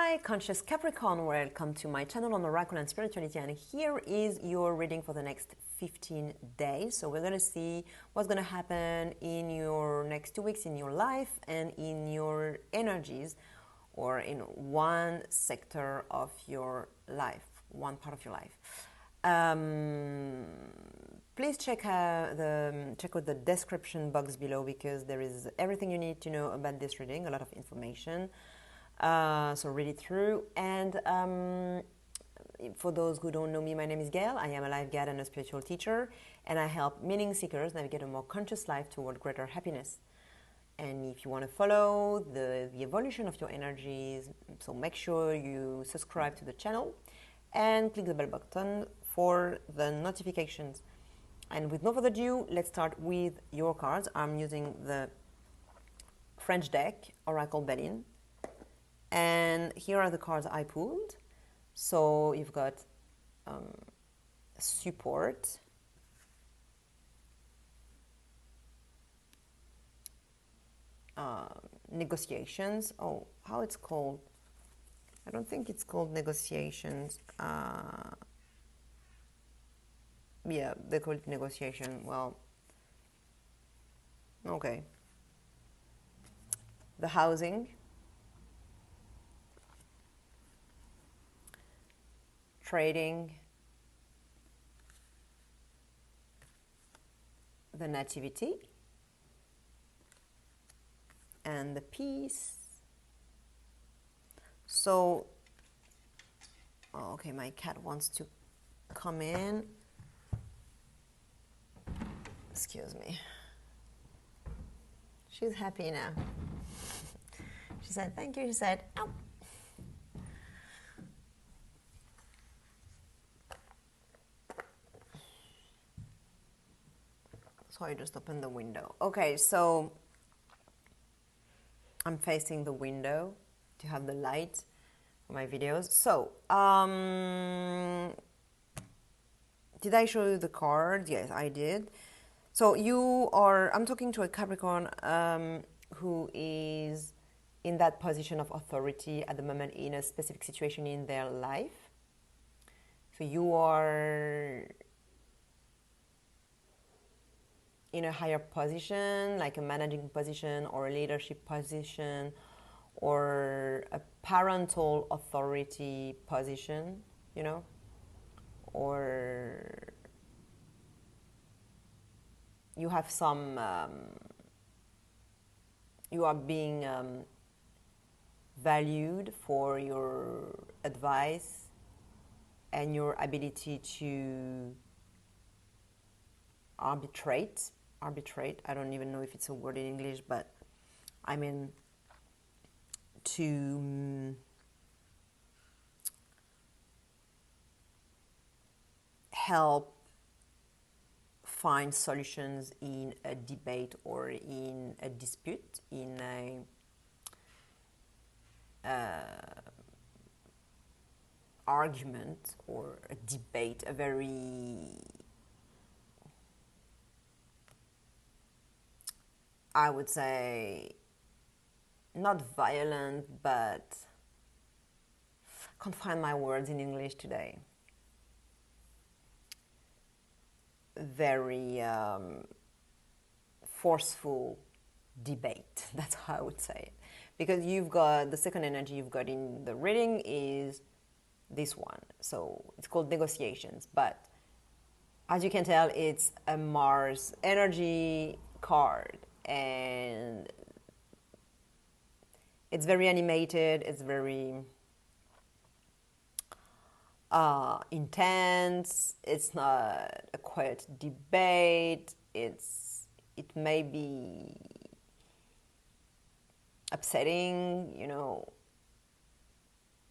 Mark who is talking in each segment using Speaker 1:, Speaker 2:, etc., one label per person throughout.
Speaker 1: Hi, conscious Capricorn, welcome to my channel on Oracle and Spirituality, and here is your reading for the next 15 days. So we're going to see what's going to happen in your next 2 weeks in your life and in your energies, or in one sector of your life, one part of your life. Please check out the description box below, because there is everything you need to know about this reading, a lot of information. So read it through. And for those who don't know me, my name is Gail. I am a life guide and a spiritual teacher, and I help meaning seekers navigate a more conscious life toward greater happiness. And if you want to follow the evolution of your energies, so make sure you subscribe to the channel and click the bell button for the notifications. And with no further ado, let's start with your cards. I'm using the French deck, Oracle Belline. And here are the cards I pulled. So you've got support, negotiations. Oh, how it's called? I don't think it's called negotiations. Yeah, they call it negotiation. Well, okay. The housing, trading, the nativity, and the peace. So, oh, okay, my cat wants to come in. Excuse me. She's happy now. She said, thank you. She said, ow. So I just opened the window. Okay, so I'm facing the window to have the light for my videos. So, did I show you the cards? Yes, I did. So I'm talking to a Capricorn who is in that position of authority at the moment in a specific situation in their life. So you are in a higher position, like a managing position or a leadership position or a parental authority position, you know, or you have some, you are being valued for your advice and your ability to arbitrate, I don't even know if it's a word in English, but I mean to help find solutions in a debate or in a dispute, in a argument or a debate, a very, I would say, not violent, but I can't find my words in English today. Very forceful debate, that's how I would say it. Because you've got the second energy you've got in the reading is this one. So it's called negotiations, but as you can tell, it's a Mars energy card, and it's very animated, it's very intense. It's not a quiet debate. It may be upsetting, you know.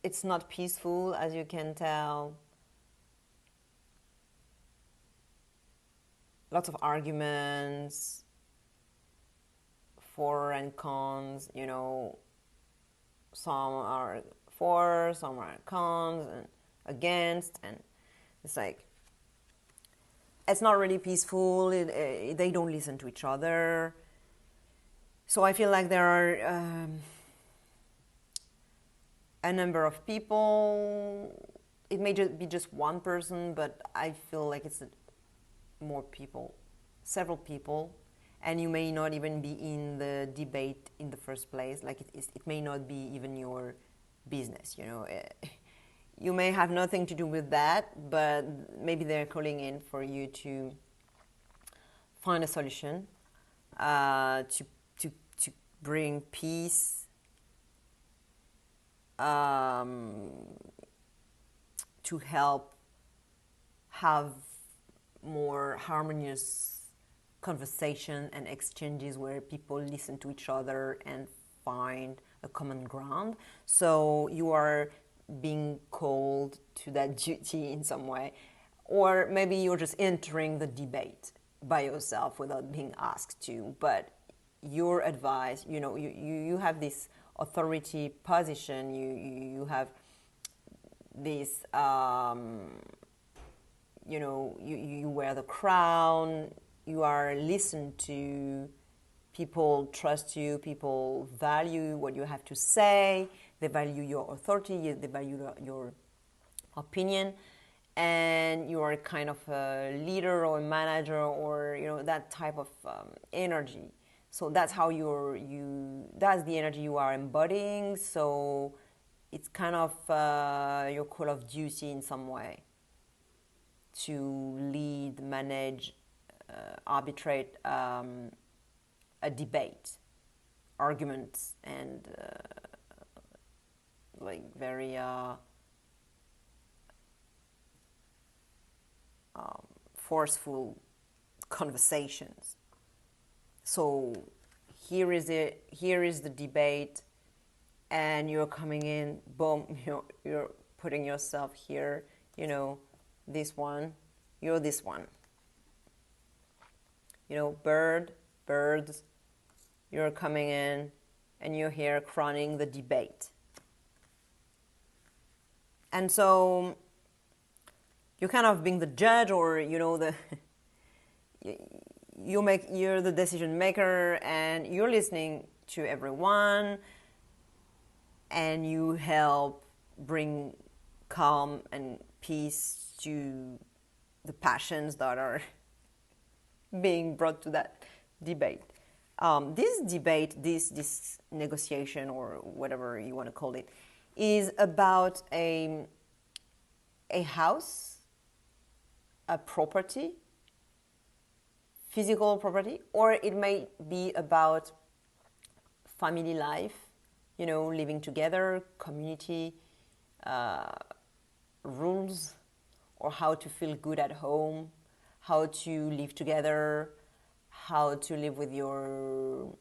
Speaker 1: It's not peaceful, as you can tell. Lots of arguments, for and cons, you know. Some are for, some are cons, and against, and it's like, it's not really peaceful. They don't listen to each other. So I feel like there are a number of people. It may just be just one person, but I feel like it's more people, several people, and you may not even be in the debate in the first place. Like it may not be even your business, you know. You may have nothing to do with that, but maybe they're calling in for you to find a solution, to bring peace, to help have more harmonious conversation and exchanges where people listen to each other and find a common ground. So you are being called to that duty in some way, or maybe you're just entering the debate by yourself without being asked to. But your advice, you know, you have this authority position, you have this, you know, you wear the crown, you are listened to, people trust you, people value what you have to say, they value your authority, they value your opinion, and you are kind of a leader or a manager, or, you know, that type of energy. So that's how that's the energy you are embodying. So it's kind of your call of duty in some way to lead, manage, arbitrate a debate, arguments, and like very forceful conversations. So here is the debate, and you're coming in, boom, you're putting yourself here, you know, this one, you're this one. You know, birds, you're coming in, and you're here crowning the debate. And so you're kind of being the judge, or, you know, you're the decision maker, and you're listening to everyone, and you help bring calm and peace to the passions that are being brought to that debate. This debate, this negotiation, or whatever you want to call it, is about a house, a property, physical property, or it may be about family life, you know, living together, community, rules, or how to feel good at home, how to live together, how to live with your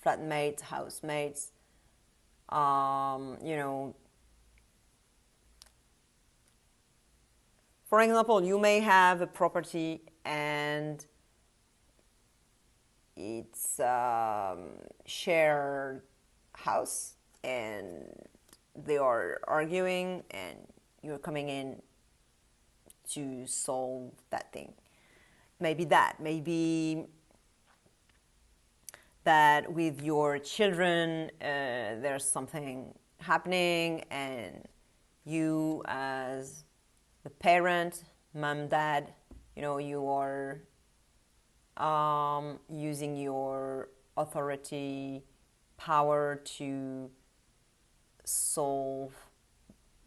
Speaker 1: flatmates, housemates, you know. For example, you may have a property and it's shared house, and they are arguing, and you're coming in to solve that thing. Maybe that with your children there's something happening, and you as the parent, mom, dad, you know, you are using your authority, power to solve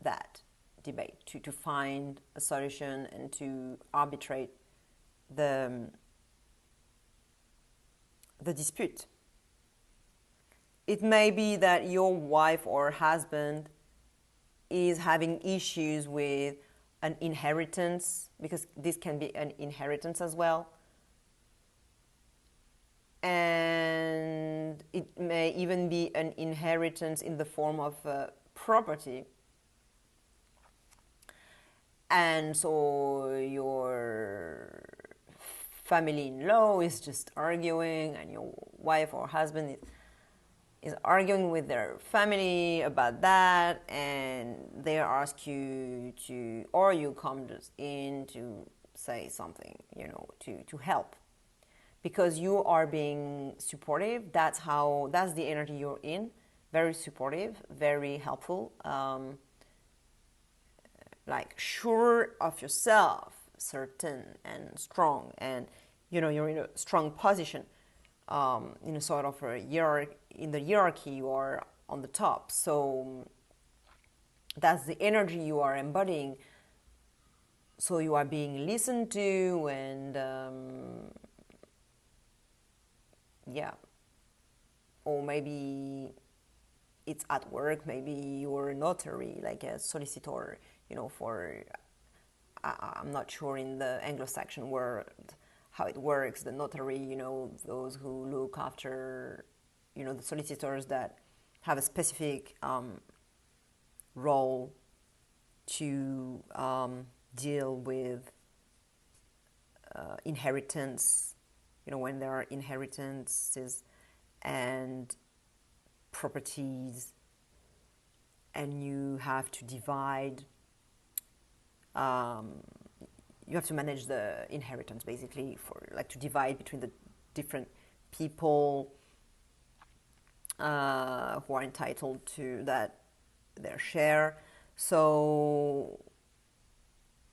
Speaker 1: that debate, to find a solution and to arbitrate the dispute. It may be that your wife or husband is having issues with an inheritance, because this can be an inheritance as well. And it may even be an inheritance in the form of property. And so your family-in-law is just arguing, and your wife or husband is arguing with their family about that, and they ask you to, or you come just in to say something, you know, to help, because you are being supportive. That's the energy you're in. very supportive, very helpful, like sure of yourself, certain and strong, and you're in a strong position, in a sort of a in the hierarchy. You are on the top, so that's the energy you are embodying. So you are being listened to, and yeah, or maybe it's at work. Maybe you're a notary, like a solicitor, for I'm not sure in the Anglo-Saxon world how it works. The notary, those who look after, the solicitors that have a specific role to deal with inheritance, when there are inheritances and properties, and you have to divide, you have to manage the inheritance, basically, for like to divide between the different people who are entitled to their share. So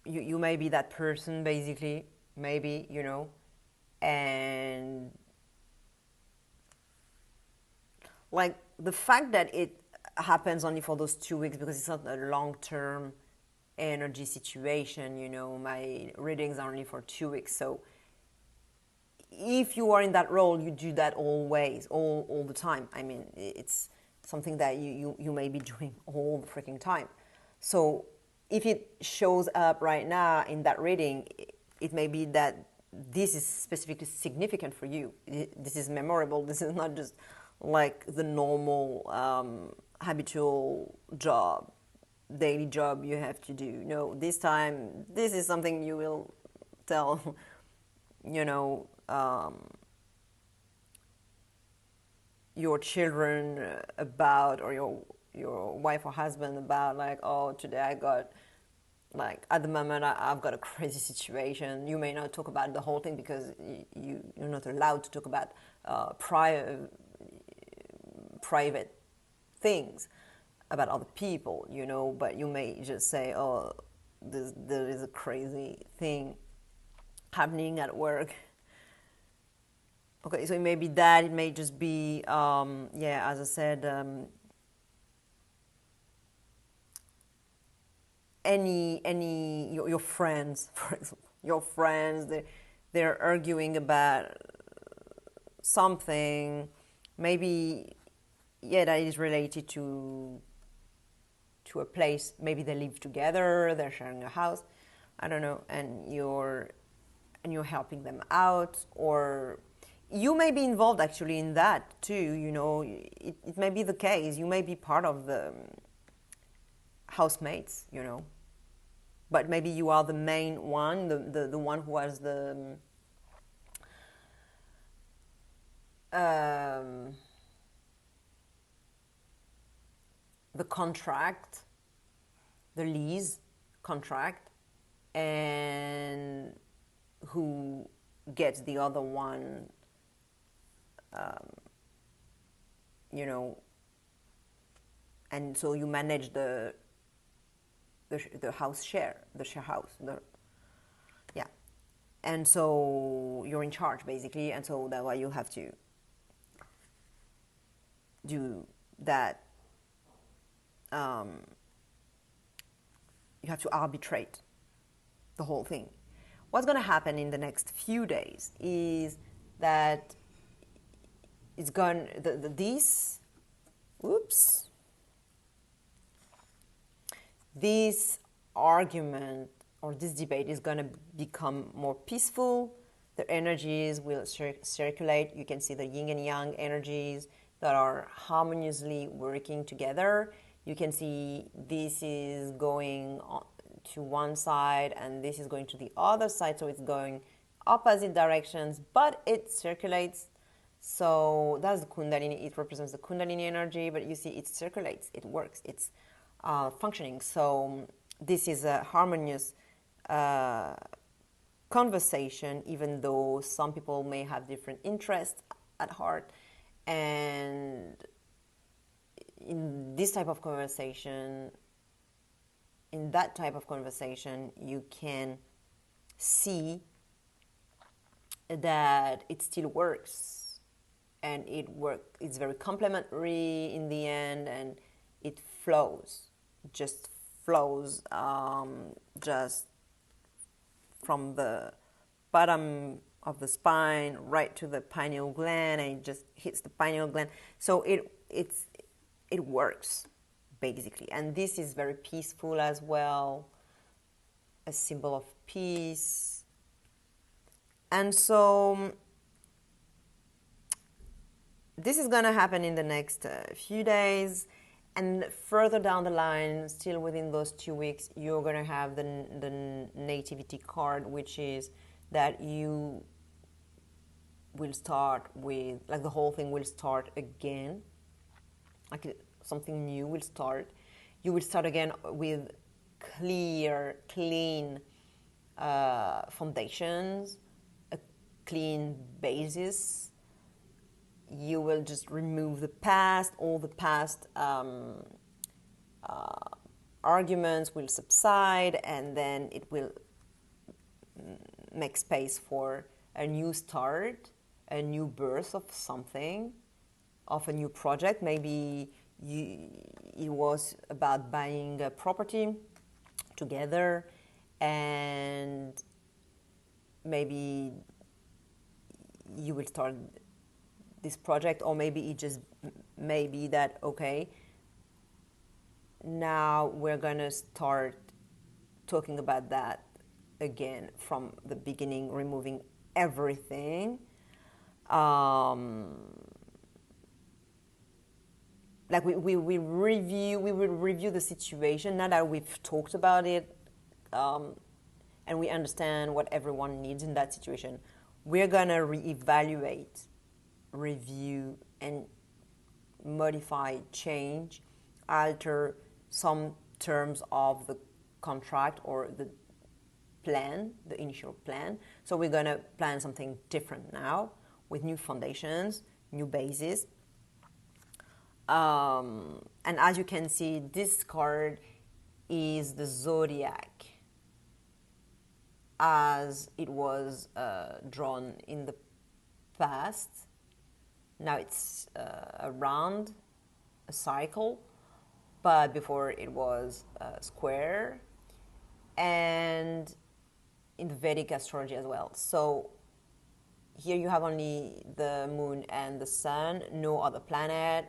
Speaker 1: you may be that person, basically, maybe, and like the fact that it happens only for those 2 weeks, because it's not a long-term energy situation, my readings are only for 2 weeks. So if you are in that role, you do that always, all the time. I mean, it's something that you may be doing all the freaking time. So if it shows up right now in that reading, it may be that this is specifically significant for you. This is memorable. This is not just like the normal habitual job, daily job you have to do. No, this time, this is something you will tell, your children about, or your wife or husband about, like, oh, today I got, like, at the moment I've got a crazy situation. You may not talk about the whole thing because you're not allowed to talk about private things about other people, but you may just say, oh, there is a crazy thing happening at work. Okay, so it may be that, it may just be, as I said, your friends, for example, your friends, they're arguing about something, maybe, that is related to a place. Maybe they live together, they're sharing a house, I don't know, and you're helping them out, or you may be involved actually in that too. It may be the case. You may be part of the housemates, but maybe you are the main one, the one who has the contract, the lease contract, and who gets the other one, and so you manage the house share, the share house, and so you're in charge, basically, and so that's why you have to do that. You have to arbitrate the whole thing. What's going to happen in the next few days is that it's going, this argument or this debate is going to become more peaceful. The energies will circulate. You can see the yin and yang energies that are harmoniously working together. You can see this is going to one side and this is going to the other side, so it's going opposite directions, but it circulates. So that's the Kundalini. It represents the Kundalini energy, but you see it circulates, it works, it's functioning. So this is a harmonious conversation, even though some people may have different interests at heart, and in this type of conversation, in that type of conversation, you can see that it still works, and it's very complementary in the end, and it flows, just flows, just from the bottom of the spine right to the pineal gland, and it just hits the pineal gland. So it works basically, and this is very peaceful as well, a symbol of peace. And so this is going to happen in the next few days, and further down the line, still within those 2 weeks, you're going to have the nativity card, which is that you will start with, like, the whole thing will start again, like something new will start. You will start again with clear, clean foundations, a clean basis. You will just remove the past, all the past arguments will subside, and then it will make space for a new start, a new birth of something, of a new project. Maybe it was about buying a property together, and maybe you will start this project, or maybe it just may be that, okay, now we're gonna start talking about that again from the beginning, removing everything. Like we will review the situation now that we've talked about it, and we understand what everyone needs in that situation. We're gonna reevaluate, review, and modify, change, alter some terms of the contract or the plan, the initial plan. So we're going to plan something different now with new foundations, new bases. And as you can see, this card is the zodiac as it was drawn in the past. Now it's around a cycle, but before it was a square, and in the Vedic astrology as well. So here you have only the moon and the sun, no other planet.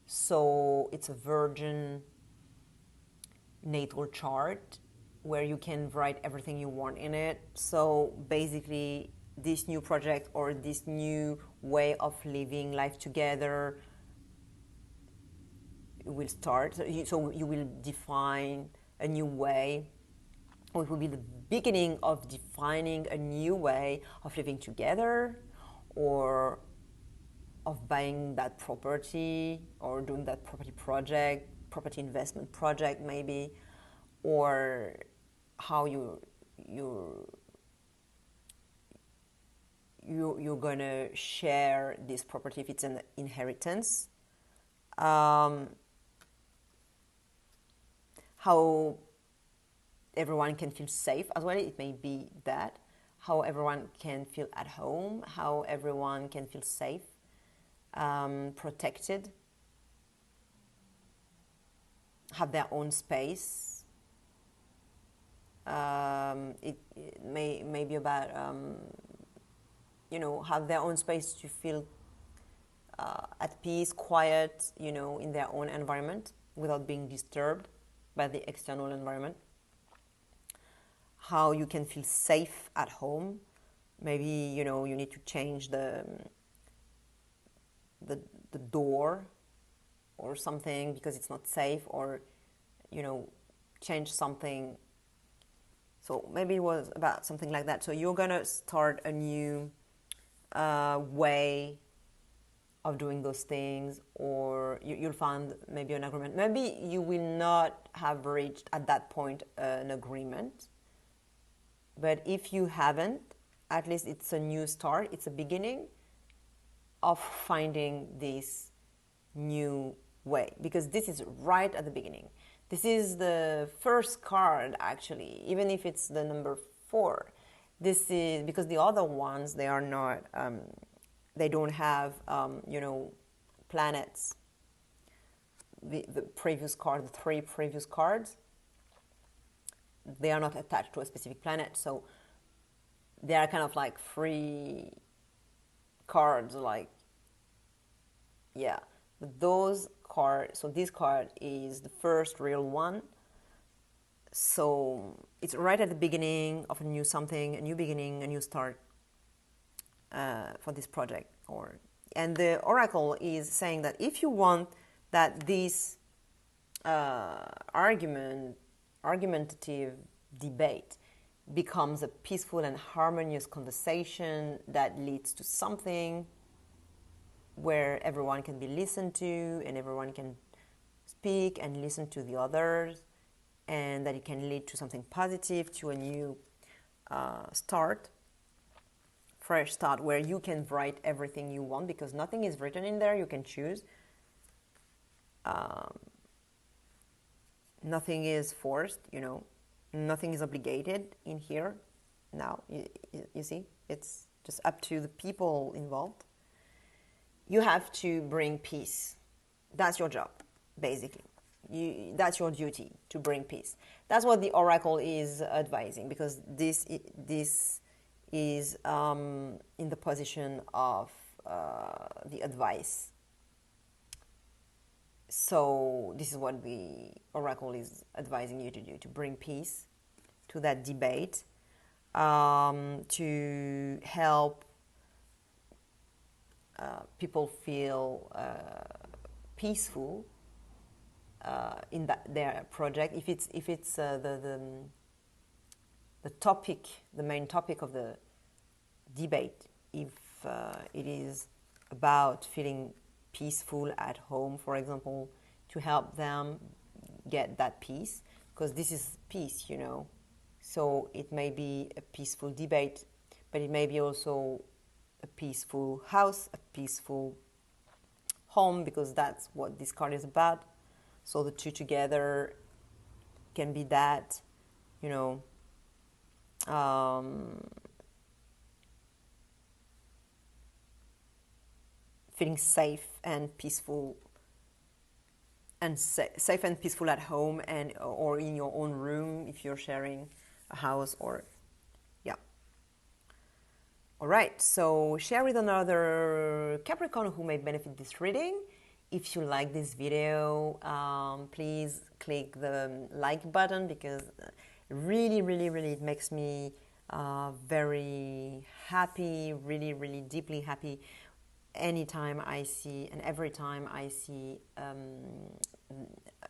Speaker 1: So it's a virgin natal chart where you can write everything you want in it. So basically, this new project or this new way of living life together will start. So you will define a new way, or it will be the beginning of defining a new way of living together, or of buying that property, or doing that property project, property investment project maybe, or how you're gonna share this property if it's an inheritance. How everyone can feel safe as well, it may be that. How everyone can feel at home, how everyone can feel safe, protected, have their own space. It may be about, have their own space to feel at peace, quiet, in their own environment without being disturbed by the external environment. How you can feel safe at home. Maybe, you need to change the door or something because it's not safe, or, change something. So maybe it was about something like that. So you're going to start a new way of doing those things, or you'll find maybe an agreement. Maybe you will not have reached at that point an agreement, but if you haven't, at least it's a new start, it's a beginning of finding this new way, because this is right at the beginning. This is the first card, actually, even if it's the number 4. This is because the other ones, they are not, they don't have, planets. The previous card, the 3 previous cards, they are not attached to a specific planet, so they are kind of like free cards, like, yeah. But those cards, so this card is the first real one. So it's right at the beginning of a new something, a new beginning, a new start for this project. And the oracle is saying that if you want that this argumentative debate becomes a peaceful and harmonious conversation that leads to something where everyone can be listened to and everyone can speak and listen to the others, and that it can lead to something positive, to a new fresh start, where you can write everything you want, because nothing is written in there. You can choose. Nothing is forced, nothing is obligated in here. Now, you see, it's just up to the people involved. You have to bring peace. That's your job, basically. That's your duty, to bring peace. That's what the oracle is advising, because this is in the position of the advice. So this is what the oracle is advising you to do, to bring peace to that debate, to help people feel peaceful in their project. If it's the topic, the main topic of the debate, if it is about feeling peaceful at home, for example, to help them get that peace, because this is peace, So it may be a peaceful debate, but it may be also a peaceful house, a peaceful home, because that's what this card is about. So the two together can be that, feeling safe and peaceful, and safe and peaceful at home, and or in your own room if you're sharing a house, or yeah. All right, so share with another Capricorn who may benefit this reading. If you like this video, please click the like button, because really it makes me very happy, really deeply happy anytime I see, and every time I see a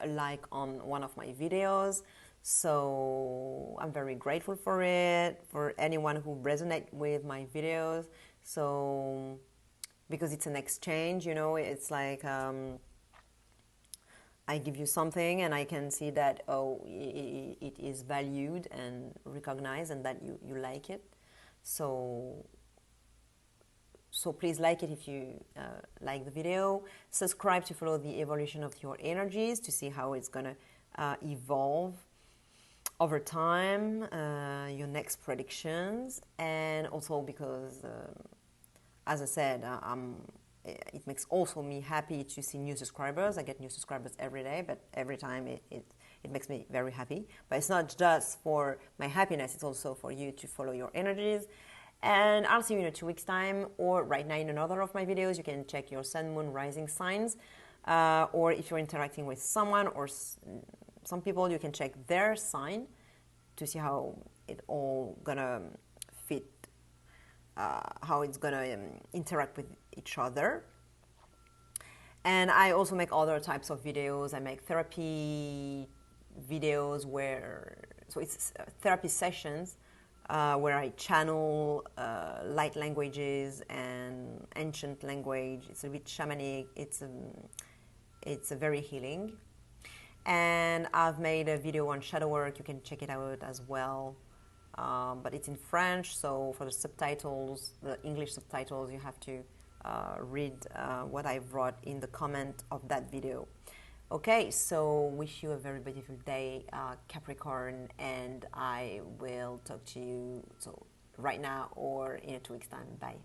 Speaker 1: like on one of my videos. So I'm very grateful for it, for anyone who resonates with my videos. So, because it's an exchange, it's like I give you something and I can see that, it is valued and recognized, and that you like it. So please like it if you like the video. Subscribe to follow the evolution of your energies, to see how it's going to evolve over time, your next predictions. And also because, as I said, it makes also me happy to see new subscribers. I get new subscribers every day, but every time it makes me very happy. But it's not just for my happiness, it's also for you to follow your energies. And I'll see you in 2 weeks' time, or right now in another of my videos. You can check your sun, moon, rising signs, or if you're interacting with someone or some people, you can check their sign to see how it all gonna fit, how it's gonna interact with each other. And I also make other types of videos. I make therapy videos so it's therapy sessions where I channel light languages and ancient language. It's a bit shamanic. It's a very healing. And I've made a video on shadow work. You can check it out as well. But it's in French, so for the subtitles, the English subtitles, you have to read what I wrote in the comment of that video. Okay, so wish you a very beautiful day, Capricorn, and I will talk to you right now or in 2 weeks' time. Bye.